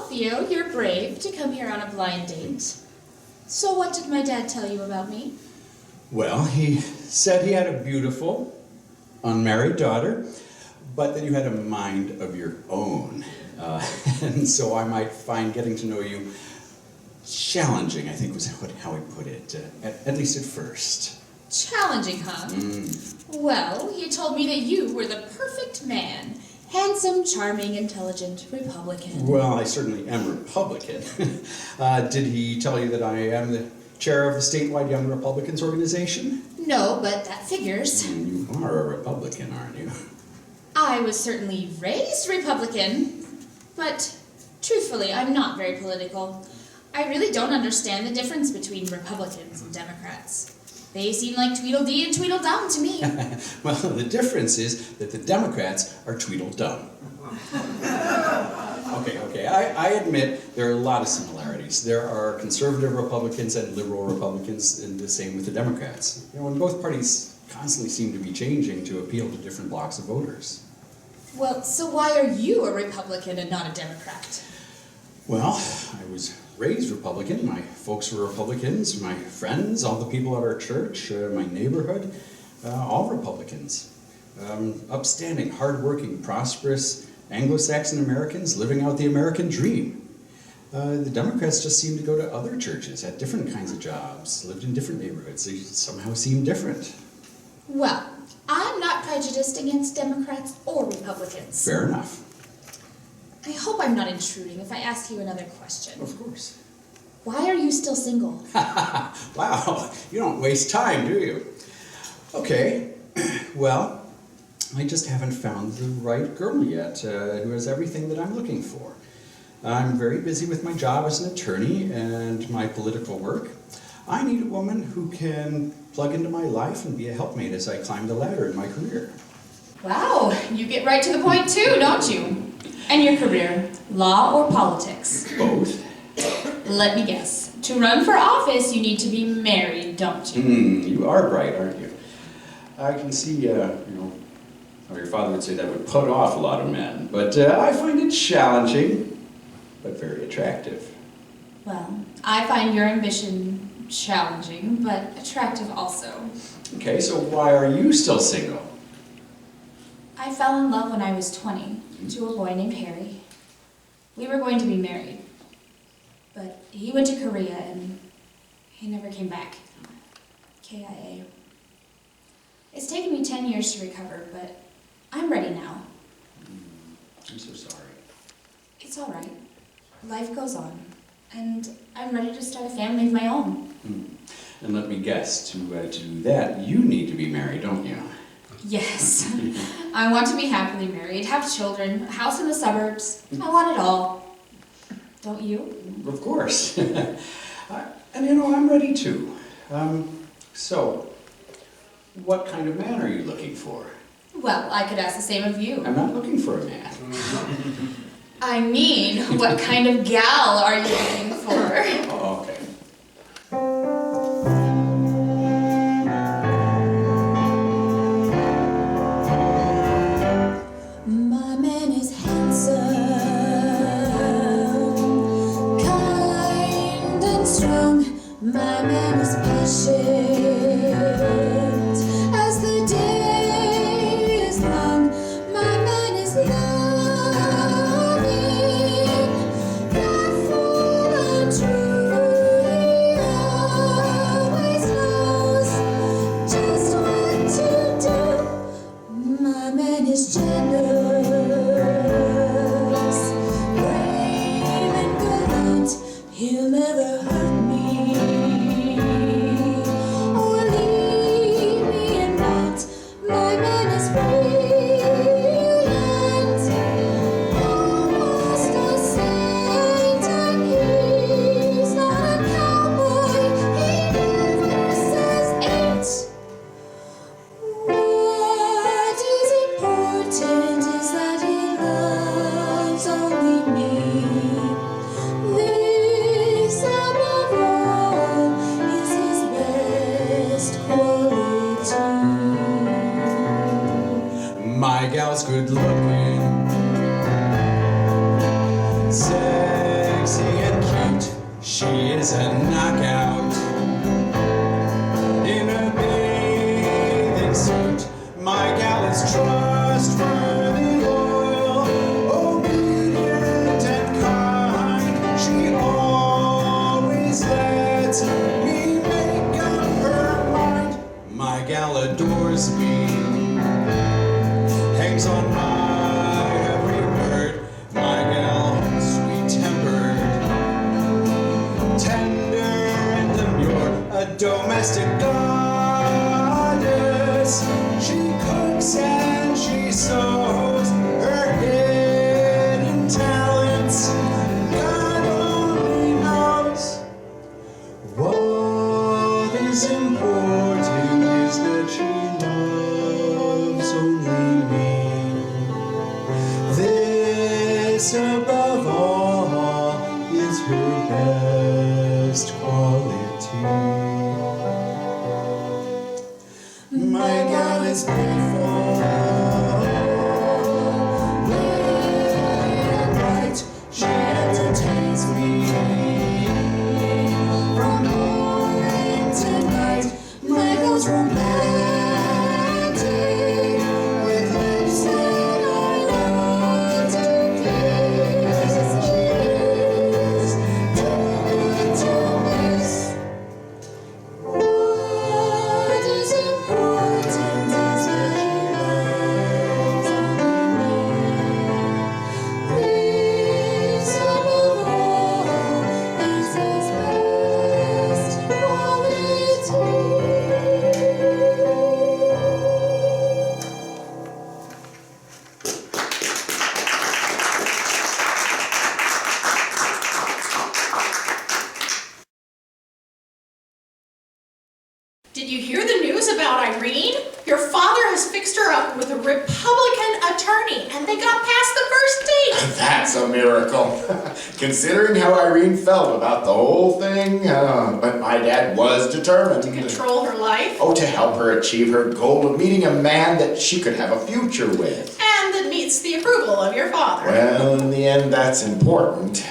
Theo, you're brave to come here on a blind date. So what did my dad tell you about me? Well, he said he had a beautiful, unmarried daughter, but that you had a mind of your own. And so I might find getting to know you challenging, I think was how he put it, at least at first. Challenging, huh? Well, he told me that you were the perfect man. Handsome, charming, intelligent, Republican. Well, I certainly am Republican. Did he tell you that I am the chair of the statewide Young Republicans organization? No, but that figures. You are a Republican, aren't you? I was certainly raised Republican, but truthfully, I'm not very political. I really don't understand the difference between Republicans and Democrats. They seem like Tweedledee and Tweedledum to me. Well, the difference is that the Democrats are Tweedledum. Okay, I admit there are a lot of similarities. There are conservative Republicans and liberal Republicans, and the same with the Democrats. And both parties constantly seem to be changing to appeal to different blocks of voters. Well, so why are you a Republican and not a Democrat? Well, I was raised Republican. My folks were Republicans. My friends, all the people at our church, my neighborhood, all Republicans. Upstanding, hardworking, prosperous Anglo-Saxon Americans living out the American dream. The Democrats just seem to go to other churches, had different kinds of jobs, lived in different neighborhoods. They somehow seem different. Well, I'm not prejudiced against Democrats or Republicans. Fair enough. I hope I'm not intruding if I ask you another question. Of course. Why are you still single? Wow, you don't waste time, do you? Okay, well, I just haven't found the right girl yet who has everything that I'm looking for. I'm very busy with my job as an attorney and my political work. I need a woman who can plug into my life and be a helpmate as I climb the ladder in my career. Wow, you get right to the point too, don't you? And your career, law or politics? Both. Let me guess. To run for office, you need to be married, don't you? You are bright, aren't you? I can see, how your father would say that would put off a lot of men. But I find it challenging, but very attractive. Well, I find your ambition challenging, but attractive also. Okay, so why are you still single? I fell in love when I was 20 to a boy named Harry. We were going to be married, but he went to Korea and he never came back. KIA. It's taken me 10 years to recover, but I'm ready now. I'm so sorry. It's all right. Life goes on, and I'm ready to start a family of my own. And let me guess, to do that, you need to be married, don't you? Yes. I want to be happily married, have children, a house in the suburbs. I want it all. Don't you? Of course. And I'm ready too. So, what kind of man are you looking for? Well, I could ask the same of you. I'm not looking for a man. I mean, what kind of gal are you looking for? Oh, okay. My man is handsome, kind and strong. My man is patient as the day is long. My man is loving, thoughtful and true. He always knows just what to do. My man is generous, brave and gallant. He'll never hurt me. She is a knockout in a bathing suit. My gal is trustworthy, loyal, obedient and kind. She always lets me make up her mind. My gal adores me, hangs on my every word. My gal, sweet-tempered, tender and demure, a domestic goddess. She cooks and she sews, her hidden talents God only knows. What is important is that she loves only me. This above all is her best quality. My gal is playful, late at night. She entertains me from morning to night. My gal's romantic, with lips that I love to kiss. She is too good to miss. What is important is that she loves only me. This above all is his best quality. Did you hear the news about Irene? Your father has fixed her up with a Republican attorney, and they got past the first date. That's a miracle. Considering how Irene felt about the whole thing, but my dad was determined. To control her life, Oh, to help her achieve her goal of meeting a man that she could have a future with. and that meets the approval of your father. Well, in the end, that's important.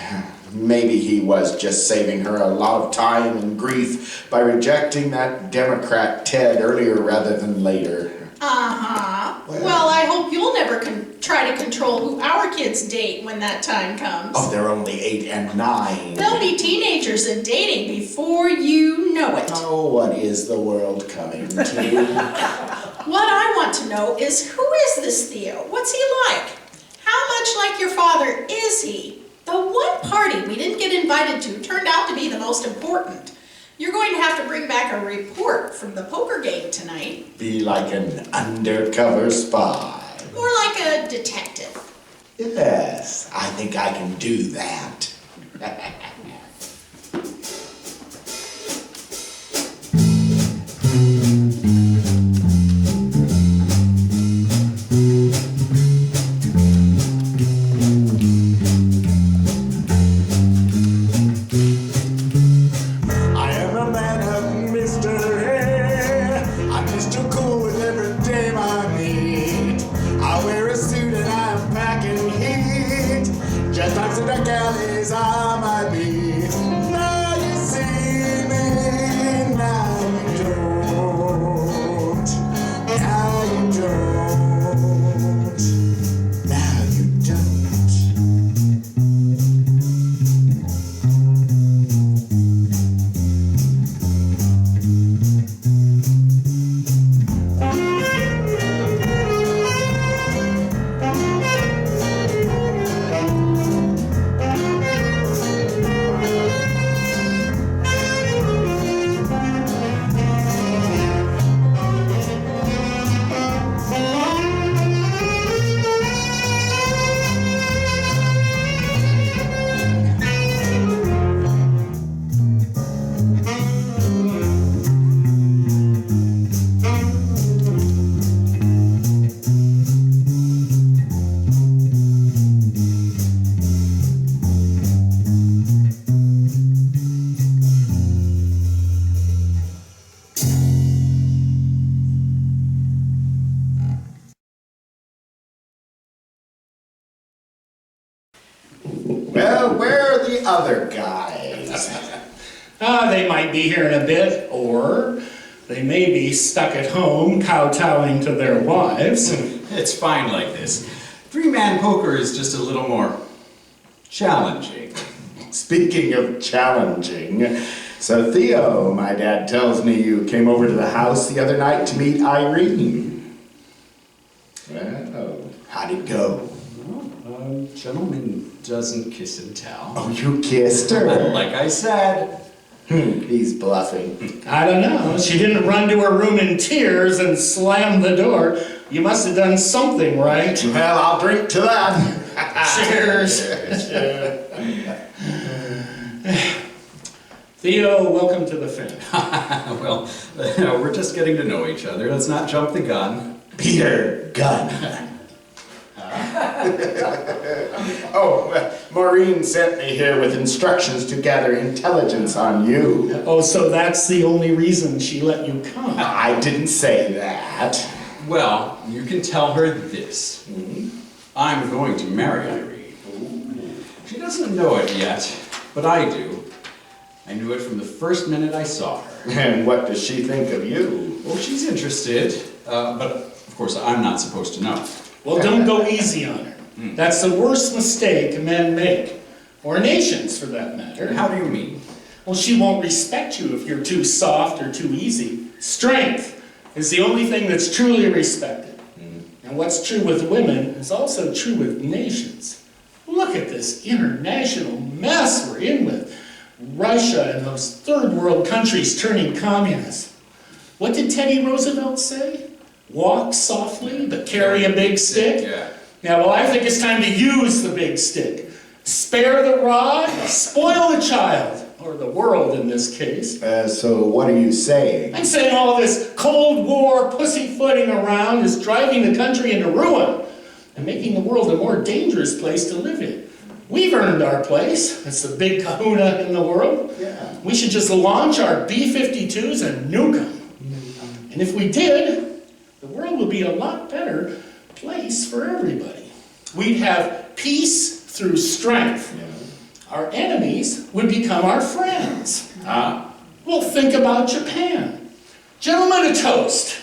Maybe he was just saving her a lot of time and grief by rejecting that Democrat Ted earlier rather than later. Uh-huh. Well, I hope you'll never try to control who our kids date when that time comes. Oh, they're only 8 and 9. They'll be teenagers and dating before you know it. Oh, what is the world coming to? What I want to know is, who is this Theo? What's he like? How much like your father is he? The one party we didn't get invited to turned out to be the most important. You're going to have to bring back a report from the poker game tonight. Be like an undercover spy. More like a detective. Yes, I think I can do that. I am a man of mystery. I'm Mr. Cool with every dame I meet. I wear a suit and I'm packing heat. Just like the dark alleys I might be. Now you see me, now you don't. Now you don't. Now you don't. Well, where are the other guys? They might be here in a bit, or they may be stuck at home kowtowing to their wives. It's fine like this. Three-man poker is just a little more challenging. Speaking of challenging, so Theo, my dad tells me you came over to the house the other night to meet Irene. Well, how'd it go? Gentleman doesn't kiss and tell. Oh, you kissed her? Like I said. He's bluffing. I don't know. She didn't run to her room in tears and slam the door. You must have done something right. Well, I'll drink to that. Cheers. Theo, welcome to the family. Well, we're just getting to know each other. Let's not jump the gun. Peter Gunn. Oh, Maureen sent me here with instructions to gather intelligence on you. Oh, so that's the only reason she let you come. I didn't say that. Well, you can tell her this. I'm going to marry Irene. She doesn't know it yet, but I do. I knew it from the first minute I saw her. And what does she think of you? Well, she's interested, but of course I'm not supposed to know. Well, don't go easy on her. That's the worst mistake men make, or nations for that matter. How do you mean? Well, she won't respect you if you're too soft or too easy. Strength is the only thing that's truly respected. And what's true with women is also true with nations. Look at this international mess we're in with Russia and those third world countries turning communist. What did Teddy Roosevelt say? Walk softly, but carry a big stick. Yeah. Now, well, I think it's time to use the big stick. Spare the rod, spoil the child, or the world in this case. So what are you saying? I'm saying all this Cold War pussyfooting around is driving the country into ruin and making the world a more dangerous place to live in. We've earned our place. It's the big kahuna in the world. Yeah. We should just launch our B-52s and nuke them. And if we did, the world would be a lot better place for everybody. We'd have peace through strength. Our enemies would become our friends. Well, think about Japan. Gentlemen, a toast.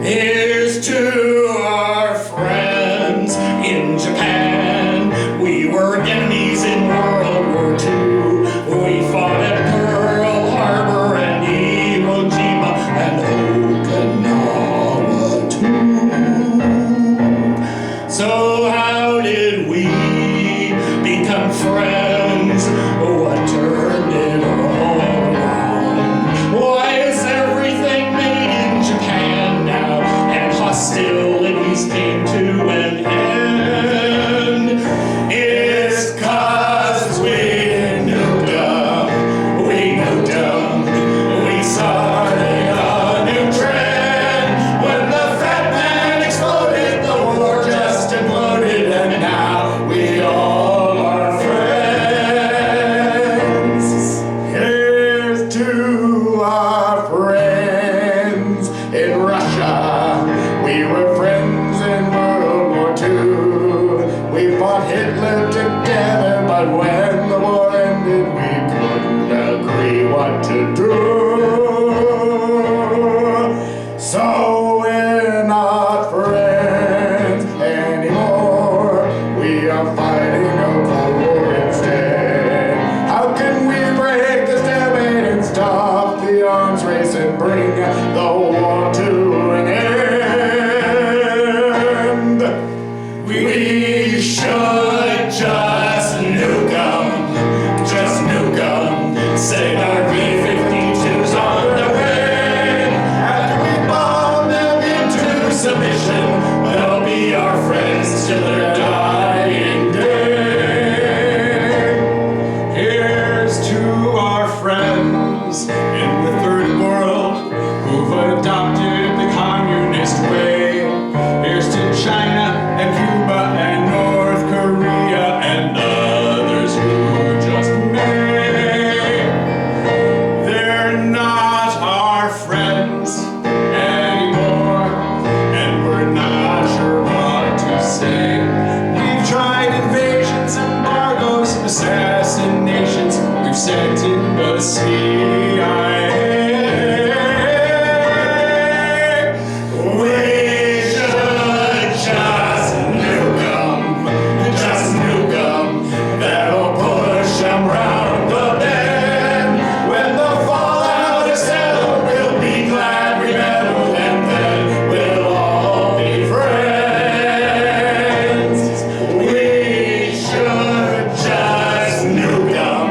Here's to our friends in Japan. We were enemies in World War II. We fought at Pearl Harbor and Iwo Jima and Okinawa too. So how did we become friends? What turned it all around? Why is everything made in Japan now? And hostilities came to an end. It's 'cause we nuked them. We nuked them. We started a new trend. When the fat man exploded, the war just imploded, and now we all are friends. Here's to our friends in Russia. We were friends in World War II. We fought Hitler together, but when the war ended, we couldn't agree what to do. So we're not friends anymore. We are fighting a Cold War instead. How can we break the stalemate and stop the arms race and bring the war to an end? We should just nuke 'em, just nuke 'em. Send our B-52s on their way. After we bomb them into submission, they'll be our friends till their dying day. Here's to our friends in the third world who've We should just nuke 'em, that'll push 'em round the bend. When the fallout is settled, we'll be glad we meddled, and then we'll all be friends. We should just nuke 'em,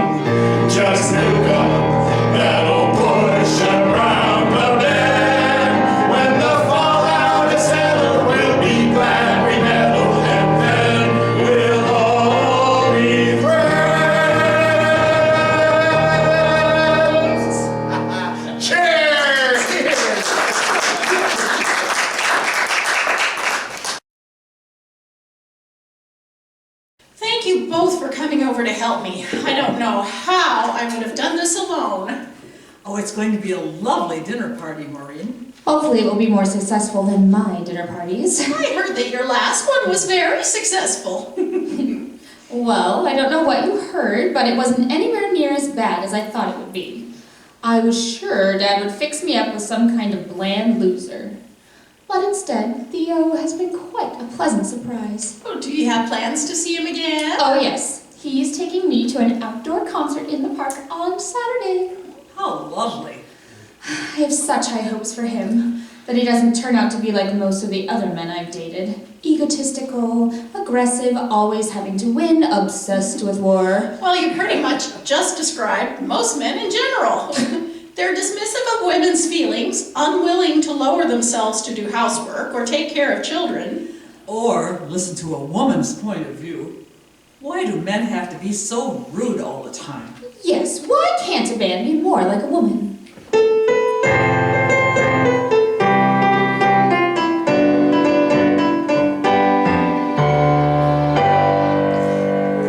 that'll push 'em round the bend. When the fallout is settled, we'll be glad we meddled, and then we'll all be friends. Cheers! Thank you both for coming over to help me. I don't know how I would have done this alone. Oh, it's going to be a lovely dinner party, Maureen. Hopefully it will be more successful than my dinner parties. I heard that your last one was very successful. Well, I don't know what you heard, but it wasn't anywhere near as bad as I thought it would be. I was sure Dad would fix me up with some kind of bland loser. But instead, Theo has been quite a pleasant surprise. Oh, do you have plans to see him again? Oh yes, he's taking me to an outdoor concert in the park on Saturday. How lovely. I have such high hopes for him, that he doesn't turn out to be like most of the other men I've dated. Egotistical, aggressive, always having to win, obsessed with war. Well, you pretty much just described most men in general. They're dismissive of women's feelings, unwilling to lower themselves to do housework or take care of children. Or listen to a woman's point of view. Why do men have to be so rude all the time? Yes, why can't a man be more like a woman?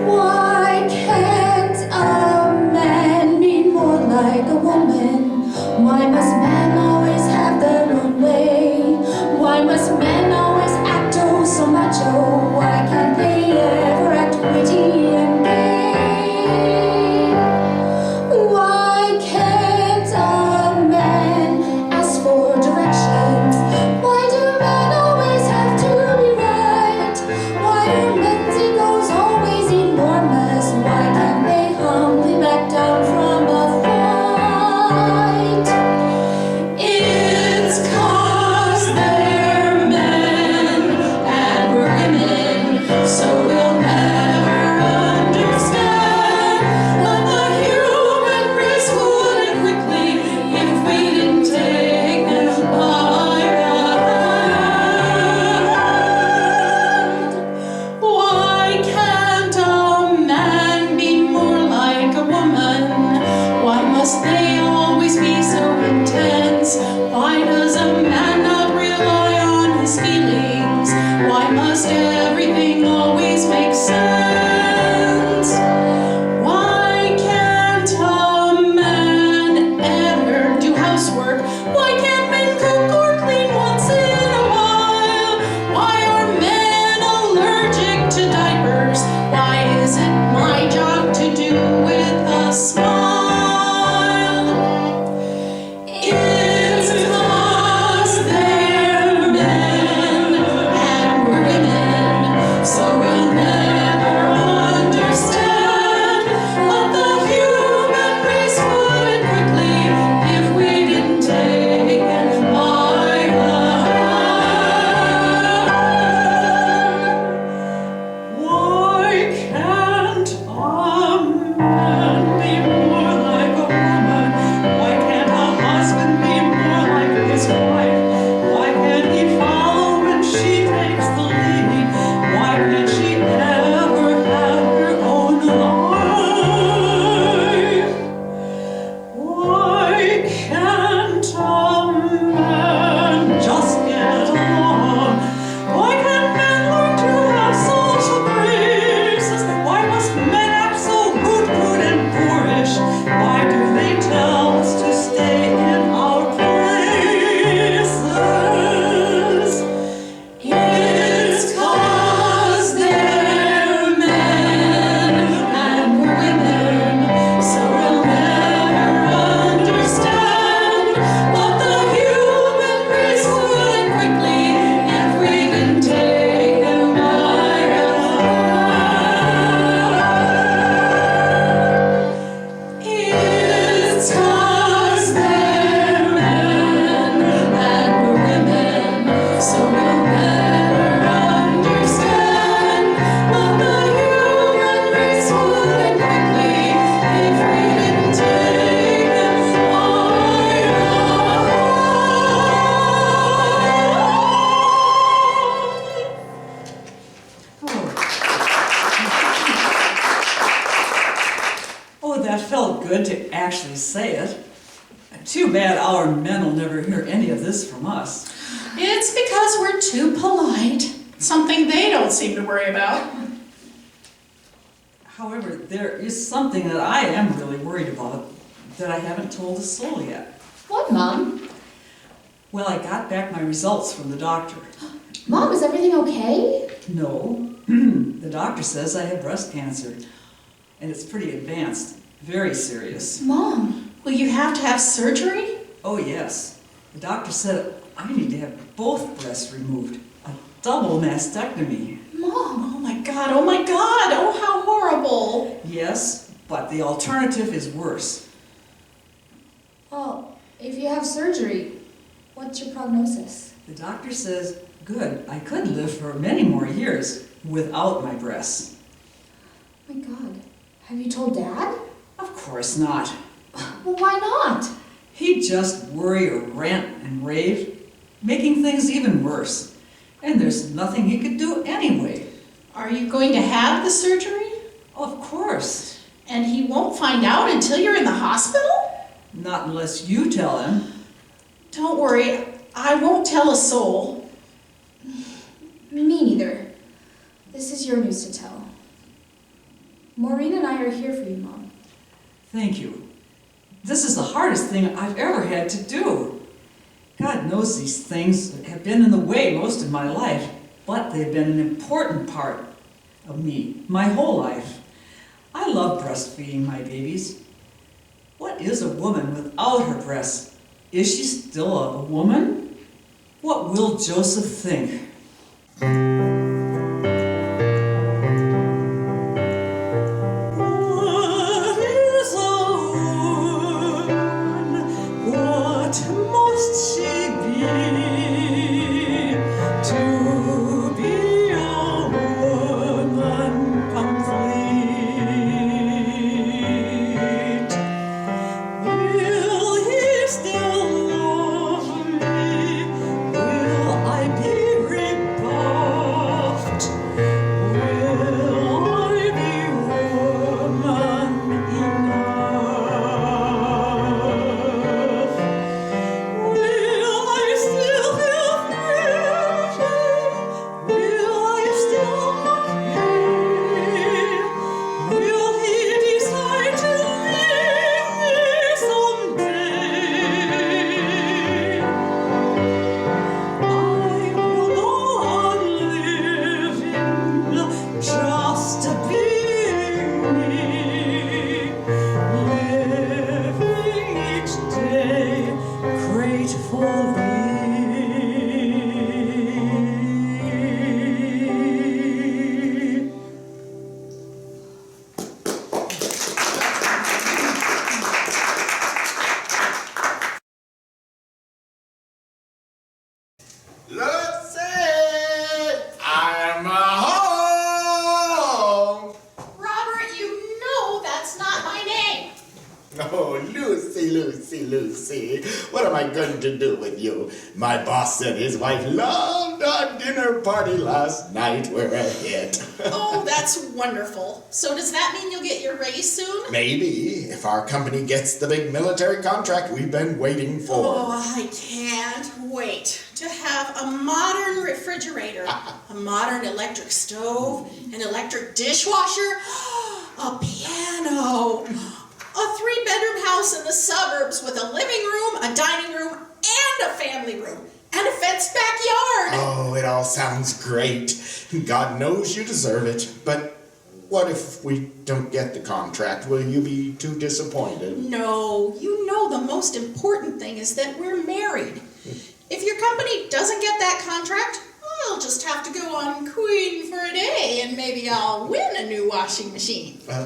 Why can't a man be more like a woman? Why must men always have their own way? Why must men always act oh so macho? Why can't they ever act witty and gay? Why can't a man ask for directions? Why do men always have to be right? Why are men's egos always enormous? Why can't they humbly back down from a fight? It's 'cause they're men and we're women, so we'll never understand what the human race would quickly if we didn't take them by the hand. Why can't a man be more like a woman? Why must they always be so intense? Why does a man not rely on his feelings? Why must everything always make sense? Why can't a man ever do housework? Why can't men cook or clean once in a while? Why are men allergic to diapers? Why is it my job to do with a smile? It's 'cause they're men and we're women, actually say it. Too bad our men will never hear any of this from us. It's because we're too polite. Something they don't seem to worry about. However, there is something that I am really worried about that I haven't told a soul yet. What, Mom? Well, I got back my results from the doctor. Mom, is everything okay? No, the doctor says I have breast cancer, and it's pretty advanced, very serious. Mom. Will you have to have surgery? Oh yes, the doctor said I need to have both breasts removed, a double mastectomy. Mom. Oh my God, oh my God, oh how horrible. Yes, but the alternative is worse. Well, if you have surgery, what's your prognosis? The doctor says, good, I could live for many more years without my breasts. Oh my God. Have you told Dad? Of course not. Well, why not? He'd just worry or rant and rave, making things even worse. And there's nothing he could do anyway. Are you going to have the surgery? Of course. And he won't find out until you're in the hospital? Not unless you tell him. Don't worry, I won't tell a soul. Me neither. This is your news to tell. Maureen and I are here for you, Mom. Thank you. This is the hardest thing I've ever had to do. God knows these things have been in the way most of my life, but they've been an important part of me, my whole life. I love breastfeeding my babies. What is a woman without her breasts? Is she still a woman? What will Joseph think? What is a woman? What must she be to be a woman complete? Will he still love me? Will I be rebuffed? Will I be woman enough? Will I still feel beauty? Will I still look him? Will he decide to leave me someday? I will go on living, just being me, living each day gratefully. Lucy, I'm home. Robert, you know that's not my name. Oh, Lucy, Lucy, Lucy. What am I going to do with you? My boss said his wife loved our dinner party last night. We're a hit. Oh, that's wonderful. So does that mean you'll get your raise soon? Maybe, if our company gets the big military contract we've been waiting for. Oh, I can't wait to have a modern refrigerator, a modern electric stove, an electric dishwasher, a piano, a 3-bedroom house in the suburbs with a living room, a dining room, and a family room, and a fenced backyard. Oh, it all sounds great. God knows you deserve it. But what if we don't get the contract? Will you be too disappointed? No, you know the most important thing is that we're married. If your company doesn't get that contract, I'll just have to go on Queen for a day and maybe I'll win a new washing machine. I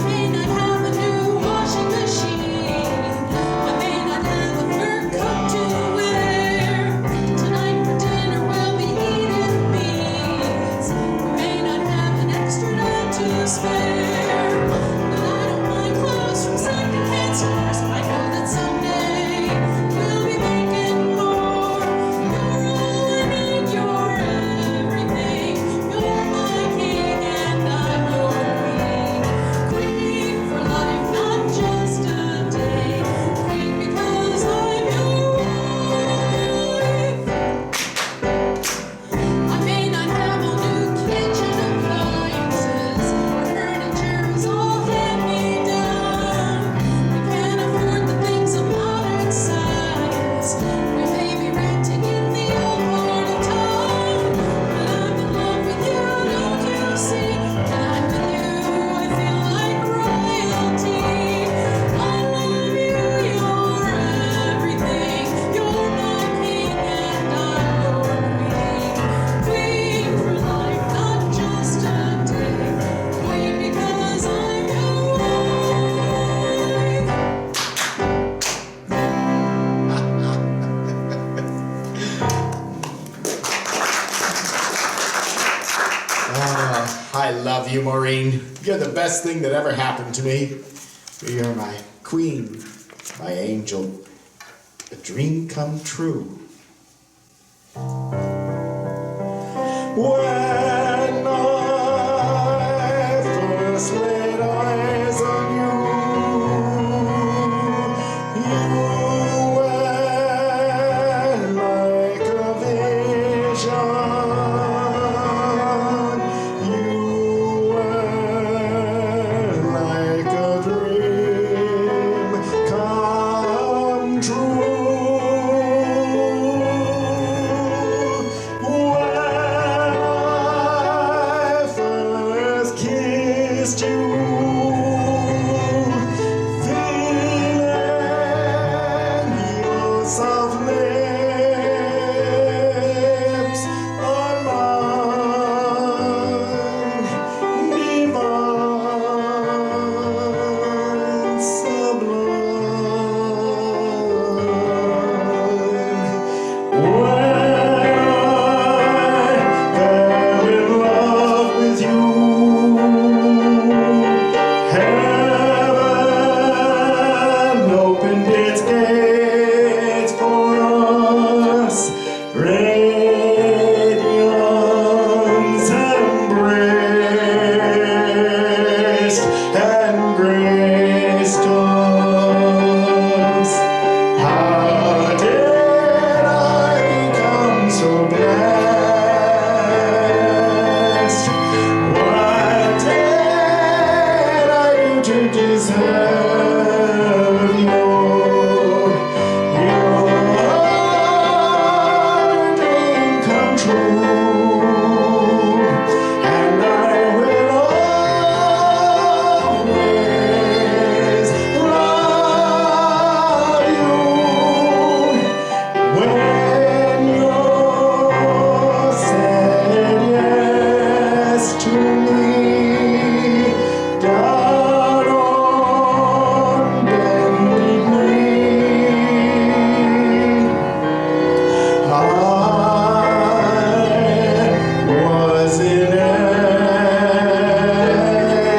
may not have a new washing machine. I may not have a fur coat to wear. Tonight for dinner we'll be eating beans. We may not have an extra night to spare. But I don't mind clothes from second I love you, Maureen. You're the best thing that ever happened to me. You're my queen, my angel, a dream come true. When I first laid eyes on you, you were like a vision. You were like a dream come true. When I first kissed you, feeling your soft lips on mine, divine, sublime. When I fell in love with you, heaven opened its gates for us. Radiance embraced and graced us. How did I become so blessed? What did I do to deserve your dream come true? And I will always love you. When you said yes to me, down on bended knee, I was in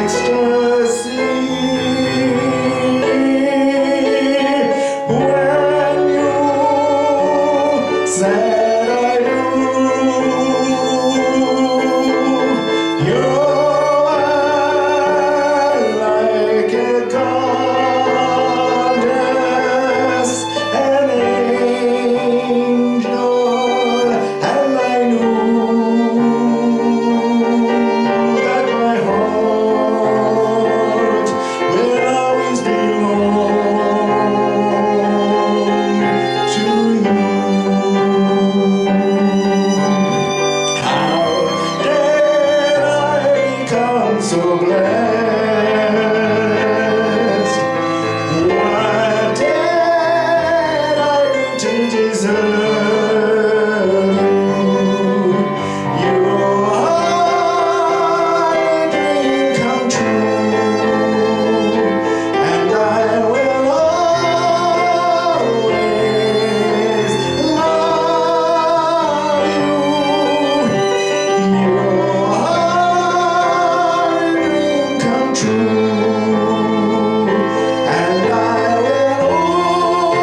ecstasy. When you said I do, you were like a goddess, an angel, and I knew that my heart will always belong to you. How did I become so blessed? What did I do to deserve you? Your dream come true, and I will always love you. Your dream come true, and I will always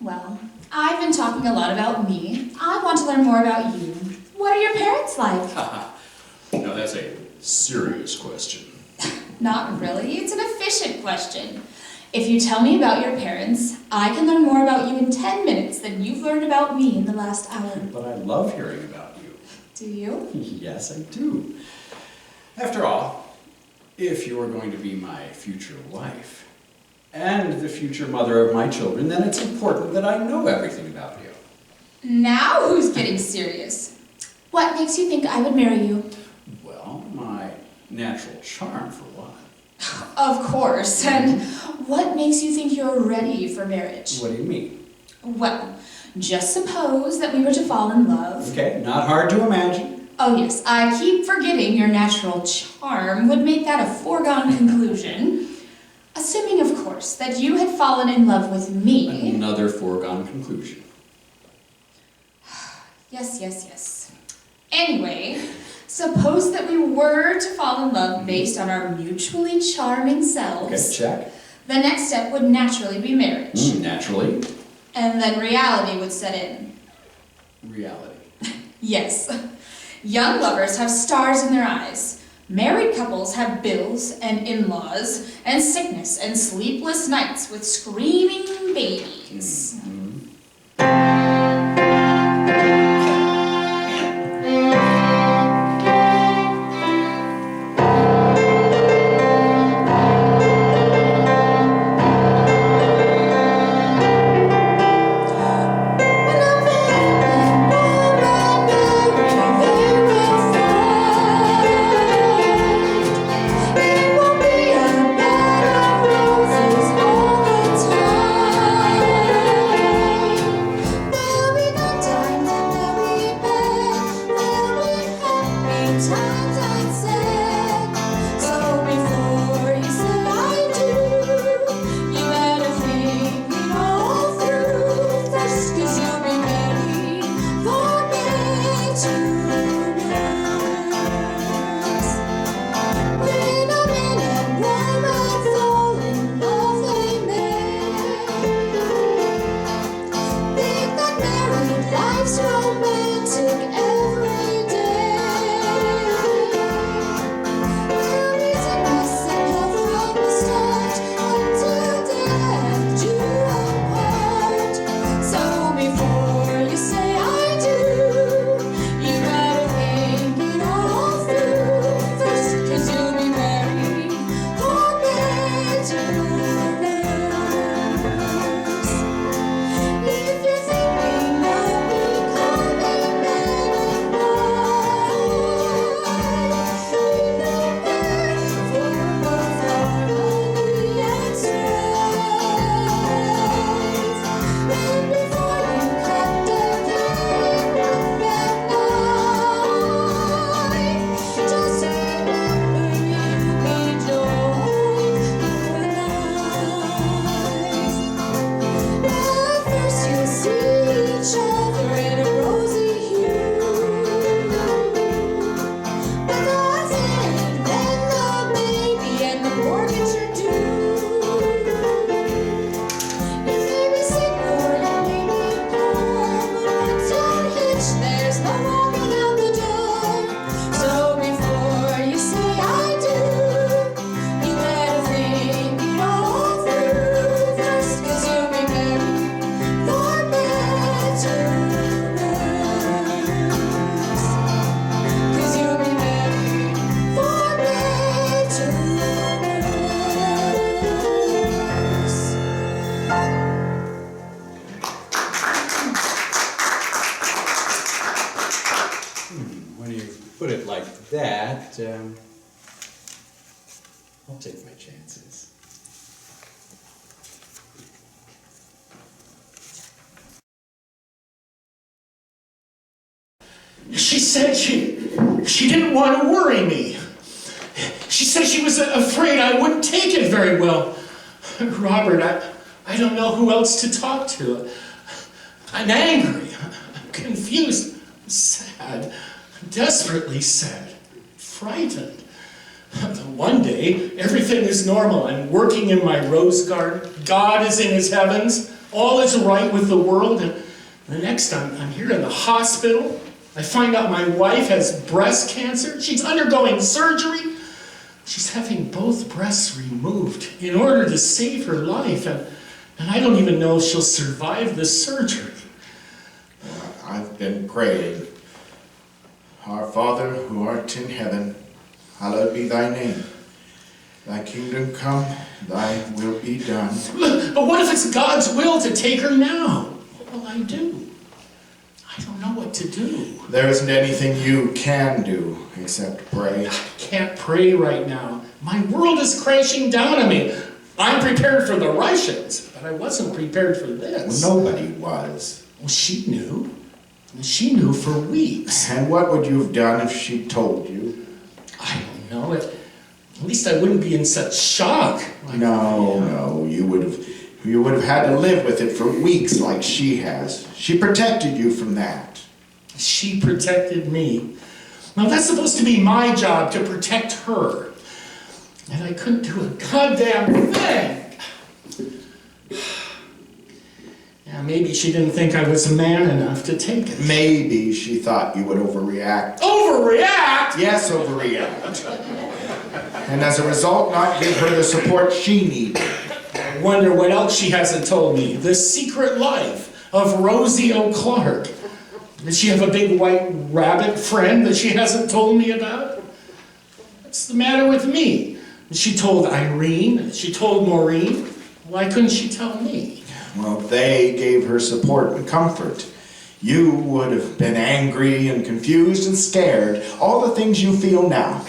Well, I've been talking a lot about me. I want to learn more about you. What are your parents like? Now that's a serious question. Not really. It's an efficient question. If you tell me about your parents, I can learn more about you in 10 minutes than you've learned about me in the last hour. But I love hearing about you. Do you? Yes, I do. After all, if you're going to be my future wife and the future mother of my children, then it's important that I know everything about you. Now who's getting serious? What makes you think I would marry you? Well, my natural charm, for one. Of course. And what makes you think you're ready for marriage? What do you mean? Well, just suppose that we were to fall in love. Okay, not hard to imagine. Oh yes, I keep forgetting your natural charm would make that a foregone conclusion. Assuming, of course, that you had fallen in love with me. Another foregone conclusion. Yes. Anyway, suppose that we were to fall in love based on our mutually charming Okay, selves. check. The next step would naturally be marriage. Naturally. And then reality would set in. Reality. Yes. Young lovers have stars in their eyes. Married couples have bills and in-laws and sickness and sleepless nights with screaming babies. Put it like that, I'll take my chances. She said she didn't want to worry me. She said she was afraid I wouldn't take it very well. Robert, I don't know who else to talk to. I'm angry, I'm confused, I'm sad, desperately sad, frightened. One day, everything is normal. I'm working in my rose garden. God is in his heavens. All is right with the world. And the next time, I'm here in the hospital. I find out my wife has breast cancer. She's undergoing surgery. She's having both breasts removed in order to save her life. And I don't even know if she'll survive the surgery. I've been praying. Our Father, who art in heaven, hallowed be thy name. Thy kingdom come, thy will be done. But what if it's God's will to take her now? What will I do? I don't know what to do. There isn't anything you can do except pray. I can't pray right now. My world is crashing down on me. I'm prepared for the Russians, but I wasn't prepared for this. Nobody was. Well, she knew. She knew for weeks. And what would you have done if she told you? I don't know. At least I wouldn't be in such shock. No, you would have had to live with it for weeks like she has. She protected you from that. She protected me. Now that's supposed to be my job, to protect her. And I couldn't do a goddamn thing. Yeah, maybe she didn't think I was man enough to take it. Maybe she thought you would overreact. Overreact? Yes, overreact. And as a result, not give her the support she needed. I wonder what else she hasn't told me. The secret life of Rosie O'Clark. Does she have a big white rabbit friend that she hasn't told me about? What's the matter with me? She told Irene, she told Maureen. Why couldn't she tell me? Well, they gave her support and comfort. You would have been angry and confused and scared, all the things you feel now.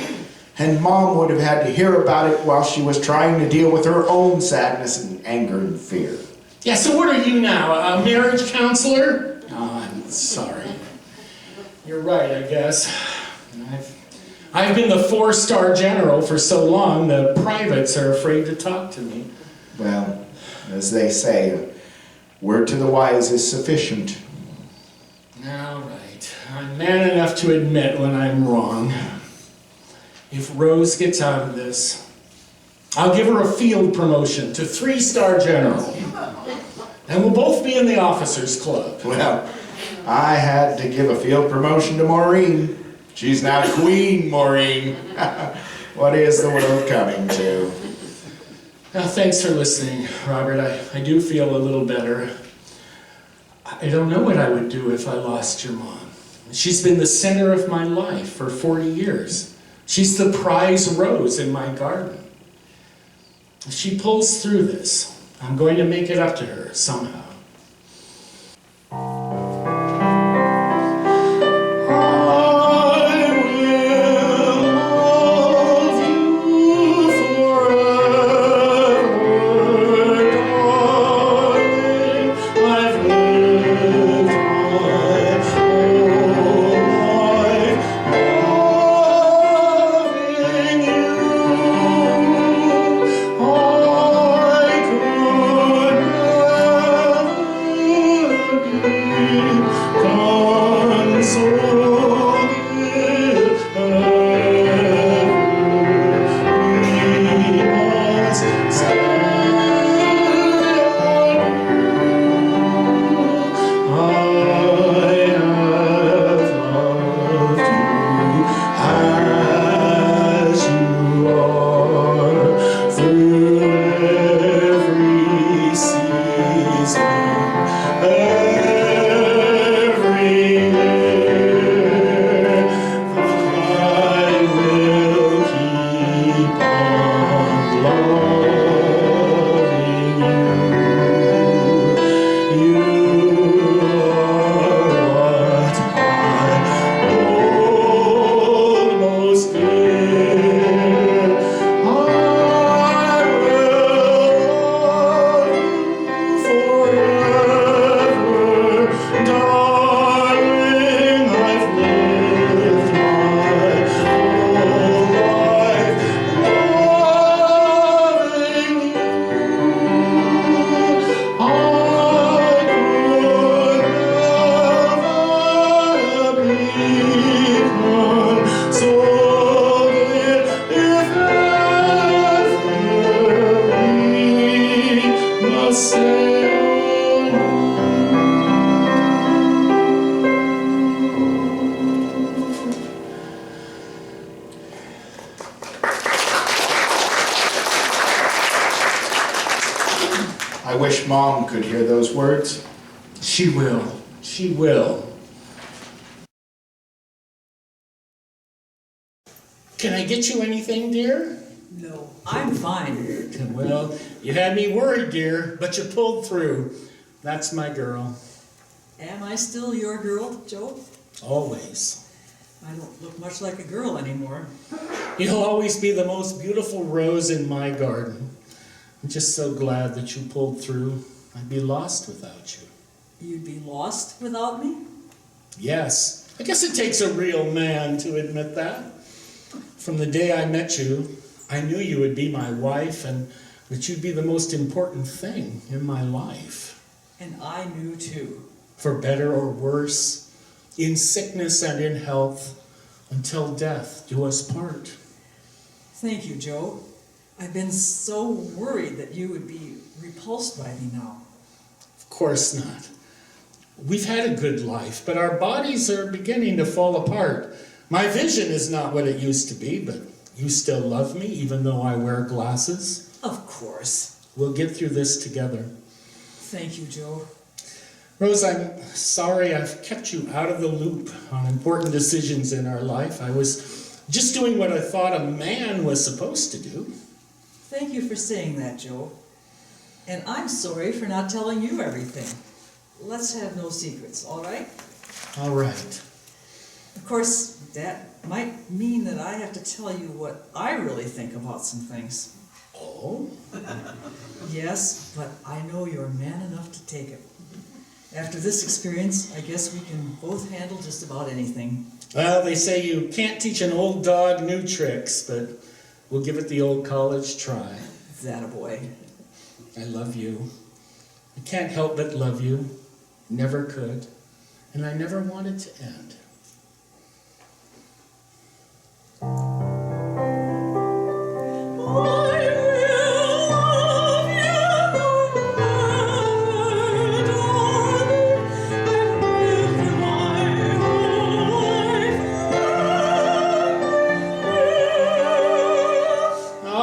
And Mom would have had to hear about it while she was trying to deal with her own sadness and anger and fear. Yeah, so what are you now, a marriage counselor? Oh, I'm sorry. You're right, I guess. I've been the 4-star general for so long, the privates are afraid to talk to me. Well, as they say, a word to the wise is sufficient. All right. I'm man enough to admit when I'm wrong. If Rose gets out of this, I'll give her a field promotion to 3-star general. And we'll both be in the officers' club. Well, I had to give a field promotion to Maureen. She's now Queen Maureen. What is the world coming to? Now, thanks for listening, Robert. I do feel a little better. I don't know what I would do if I lost your mom. She's been the center of my life for 40 years. She's the prize rose in my garden. If she pulls through this, I'm going to make it up to her somehow. I wish Mom could hear those words. She will. She will. Can I get you anything, dear? No, I'm fine. Well, you had me worried, dear, but you pulled through. That's my girl. Am I still your girl, Joe? Always. I don't look much like a girl anymore. You'll always be the most beautiful rose in my garden. I'm just so glad that you pulled through. I'd be lost without you. you'd be lost without me? Yes, I guess it takes a real man to admit that. From the day I met you, I knew you would be my wife and that you'd be the most important thing in my life. And I knew too. For better or worse, in sickness and in health, until death do us part. Thank you, Joe. I've been so worried that you would be repulsed by me now. Of course not. We've had a good life, but our bodies are beginning to fall apart. My vision is not what it used to be, but you still love me, even though I wear glasses. Of course. We'll get through this together. Thank you, Joe. Rose, I'm sorry I've kept you out of the loop on important decisions in our life. I was just doing what I thought a man was supposed to do. Thank you for saying that, Joe. And I'm sorry for not telling you everything. Let's have no secrets, all right? All right. Of course, that might mean that I have to tell you what I really think about some things. Oh? Yes, but I know you're man enough to take it. After this experience, I guess we can both handle just about anything. Well, they say you can't teach an old dog new tricks, but we'll give it the old college try. That a boy. I love you. I can't help but love you. Never could. And I never wanted to end.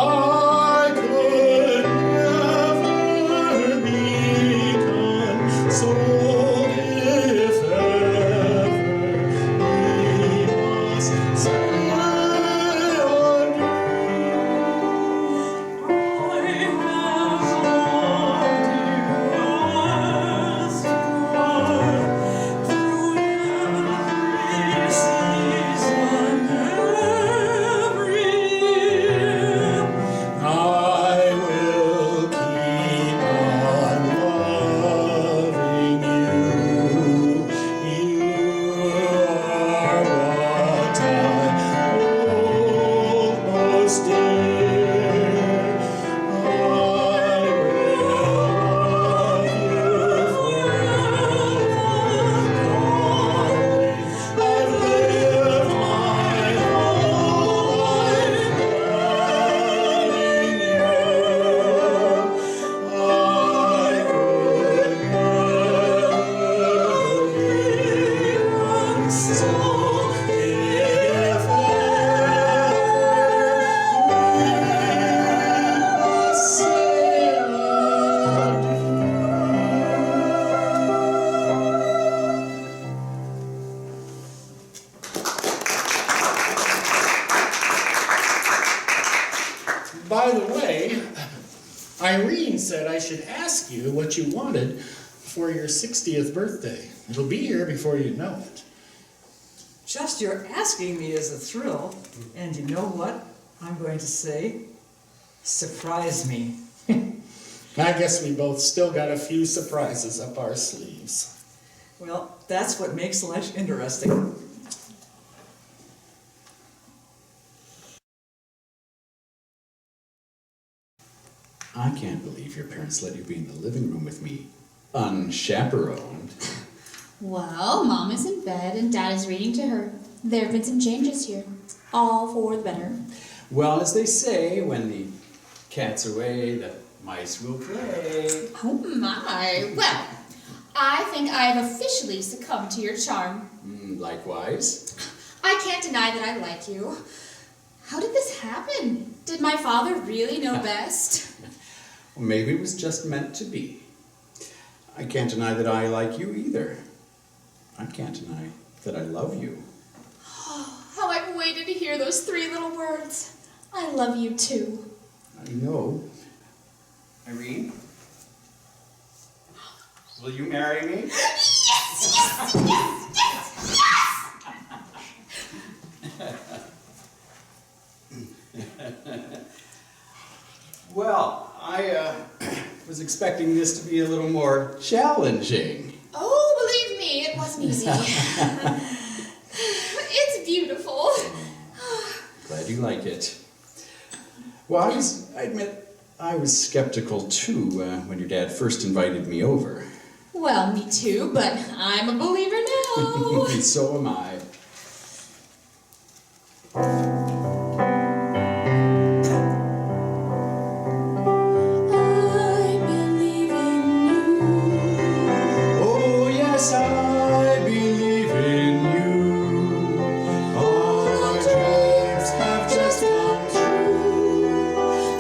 I could never be consoled if ever we must say adieu. I will keep on loving you. You are what I hold most dear. I will love you forever, darling. I've lived my whole life loving you. I could never be consoled if ever we must say adieu. By the way, Irene said I should ask you what you wanted for your 60th birthday. It'll be here before you know it. Just your asking me is a thrill. And you know what I'm going to say? Surprise me. I guess we both still got a few surprises up our sleeves. Well, that's what makes life interesting. I can't believe your parents let you be in the living room with me, unchaperoned. Well, Mom is in bed and Dad is reading to her. There have been some changes here, all for the better. Well, as they say, when the cat's away, the mice will play. Oh my! Well, I think I have officially succumbed to your charm. Likewise. I can't deny that I like you. How did this happen? Did my father really know best? Well, maybe it was just meant to be. I can't deny that I like you either. I can't deny that I love you. How I've waited to hear those three little words. I love you too. I know. Irene? Will you marry me? Well, I was expecting this to be a little more challenging. Oh, believe me, it wasn't easy. It's beautiful. Glad you like it. Well, I admit, I was skeptical too when your dad first invited me over. Well, me too, but I'm a believer now. So am I. I believe in you. Oh yes, I believe in you. All our dreams have just come true.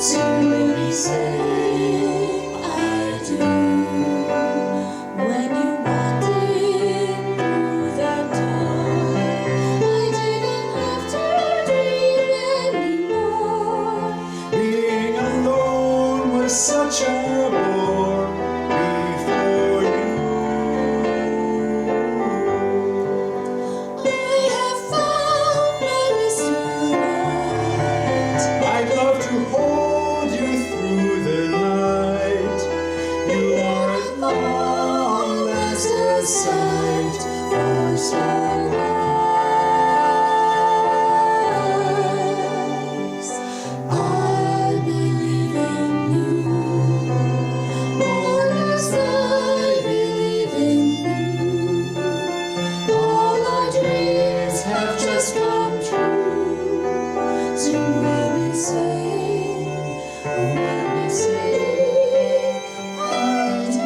To be saying I do. When you walked in through that door, I didn't have to dream anymore. Being alone was such a bore before you. I have found my Mr. Right. I'd love to hold you through the night. You are as long as the sight for starlight. I believe in you. Oh, yes, I believe in you. All our dreams have just come true. Soon we'll be saying, I do.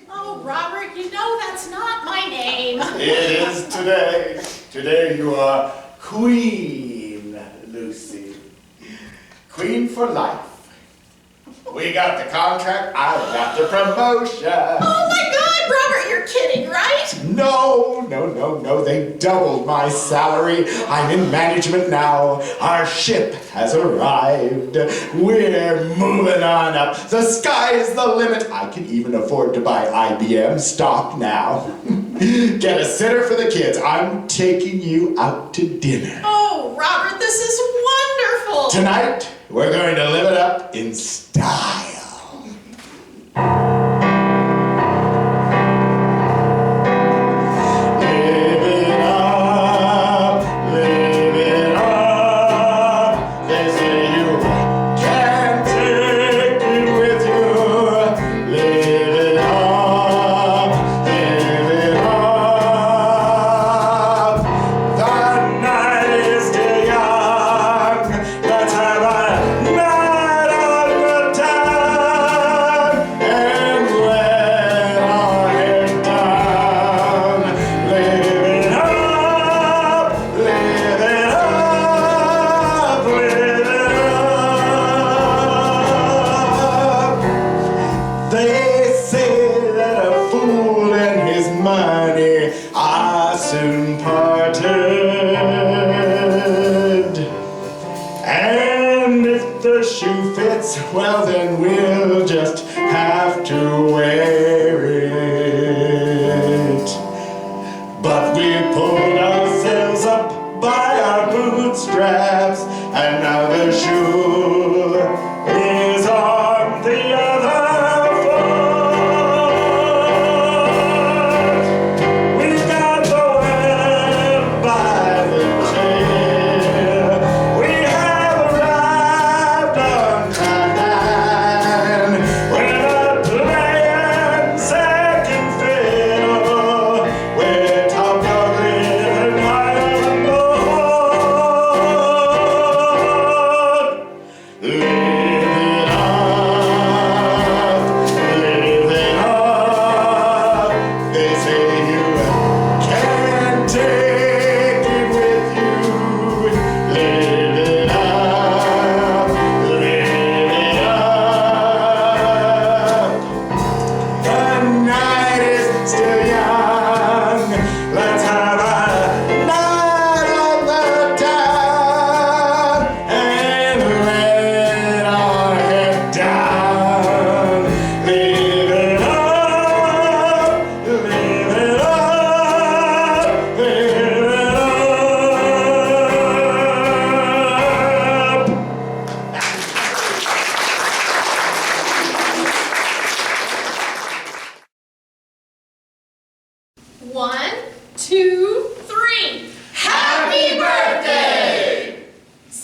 Oh, Robert, you know that's not my name. It is today. Today you are Queen, Lucy. Queen for life. We got the contract, I got the promotion. Oh my God, Robert, you're kidding, right? No, they doubled my salary. I'm in management now. Our ship has arrived. We're moving on up. The sky is the limit. I can even afford to buy IBM stock now. Get a sitter for the kids. I'm taking you out to dinner. Oh, Robert, this is wonderful. Tonight, we're going to live it up in style. Live it up, live it up. They say you can't take it with you. Live it up, live it up. The night is still young. Let's have a night of good time. And when our head's done, live it up, live it up, live it up. They say that a fool and his money are soon parted. And if the shoe fits, well then we'll just have to wear it. But we pulled ourselves up by our bootstraps, and now the shoe is on the other foot. We got the web by the tail. We have arrived on cloud nine. We're not playing second fiddle. We're top dog living high on the board.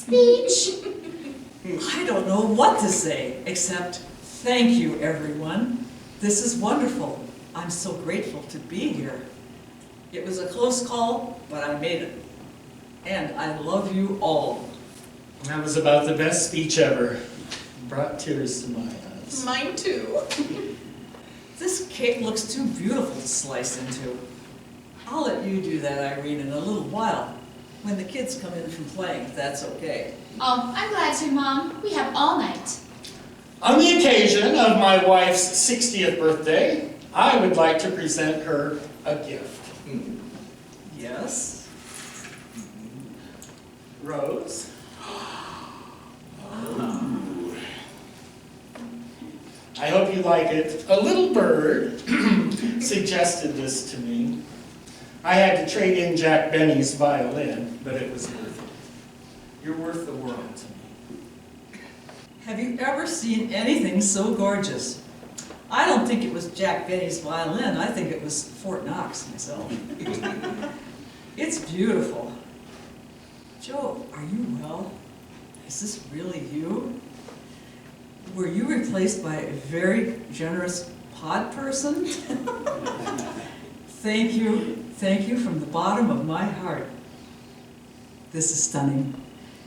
Speech. I don't know what to say, except thank you, everyone. This is wonderful. I'm so grateful to be here. It was a close call, but I made it. And I love you all. That was about the best speech ever. Brought tears to my eyes. Mine too. This cake looks too beautiful to slice into. I'll let you do that, Irene, in a little while, when the kids come in from playing, if that's okay. Oh, I'm glad to, Mom. We have all night. On the occasion of my wife's 60th birthday, I would like to present her a gift. Yes? Rose? I hope you like it. A little bird suggested this to me. I had to trade in Jack Benny's violin, but it was worth it. You're worth the world to me. Have you ever seen anything so gorgeous? I don't think it was Jack Benny's violin. I think it was Fort Knox myself. It's beautiful. Joe, are you well? Is this really you? Were you replaced by a very generous pod person? Thank you from the bottom of my heart. This is stunning.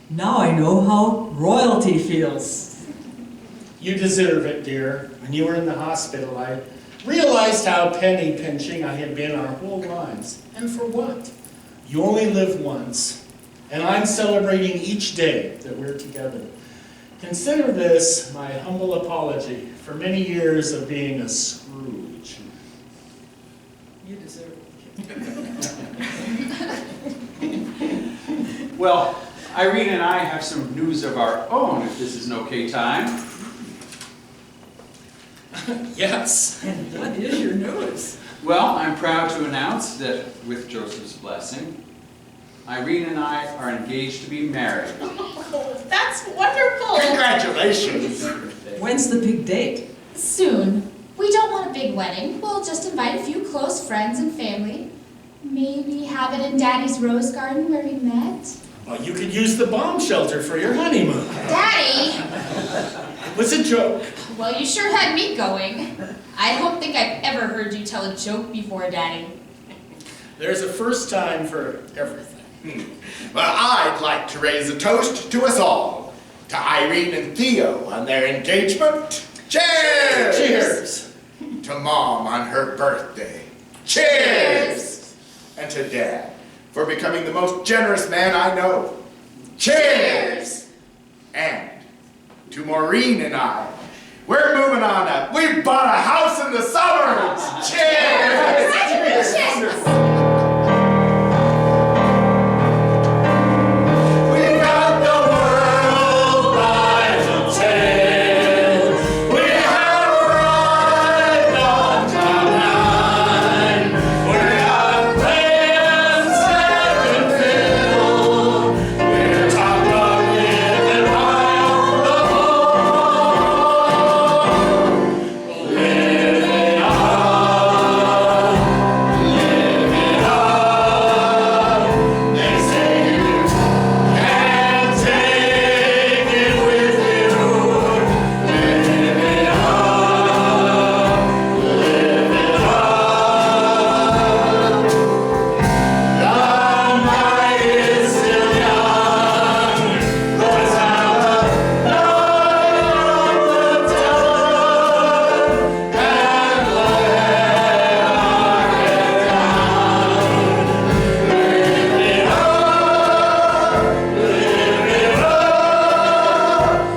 Now I know how royalty feels. You deserve it, dear. When you were in the hospital, I realized how penny pinching I had been our whole lives. And for what? You only live once. And I'm celebrating each day that we're together. Consider this my humble apology for many years of being a Scrooge. You deserve it. Well, Irene and I have some news of our own, if this is an okay time. Yes. And what is your news? Well, I'm proud to announce that with Joseph's blessing, Irene and I are engaged to be married. Oh, that's wonderful. Congratulations. When's the big date? Soon. We don't want a big wedding. We'll just invite a few close friends and family. Maybe have it in Daddy's rose garden where we met. Well, you could use the bomb shelter for your honeymoon. Daddy! It was a joke. Well, you sure had me going. I don't think I've ever heard you tell a joke before, Daddy. There's a first time for everything. Well, I'd like to raise a toast to us all. To Irene and Theo on their engagement. Cheers! Cheers. To Mom on her birthday. Cheers! And to Dad for becoming the most generous man I know. Cheers! And to Maureen and I. We're moving on up. We bought a house in the suburbs. Cheers! Congratulations! We got the world by the tail. We have arrived on cloud 9. We got plans that can fill. We're top dog living high on the hill. Living on. They say you can't take it with you. Live it up, live it up. The night is still young. Let's have a night on the town and let our head down. Live it up, live it up,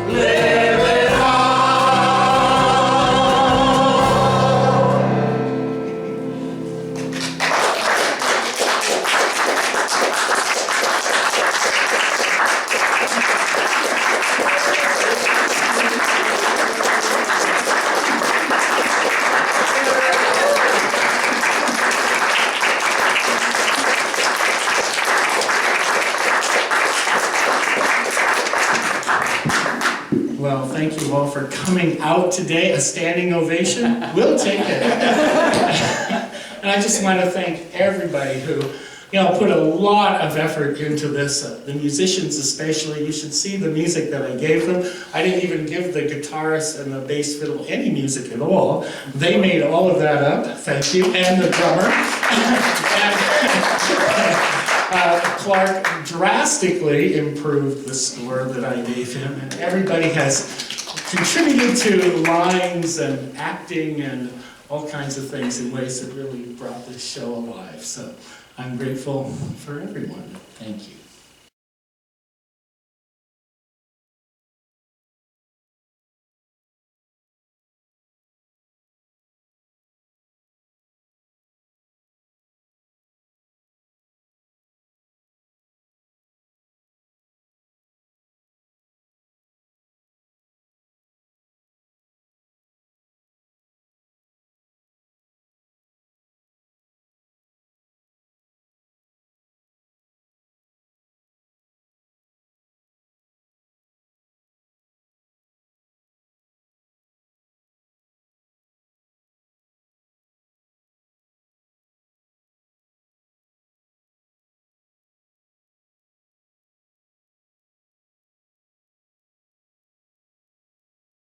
live it up. Well, thank you all for coming out today. A standing ovation. We'll take it. And I just want to thank everybody who put a lot of effort into this. The musicians especially, you should see the music that I gave them. I didn't even give the guitarist and the bass fiddle any music at all. They made all of that up, thank you, and the drummer. Clark drastically improved the score that I gave him, and everybody has contributed to lines and acting and all kinds of things in ways that really brought this show alive. So I'm grateful for everyone. Thank you.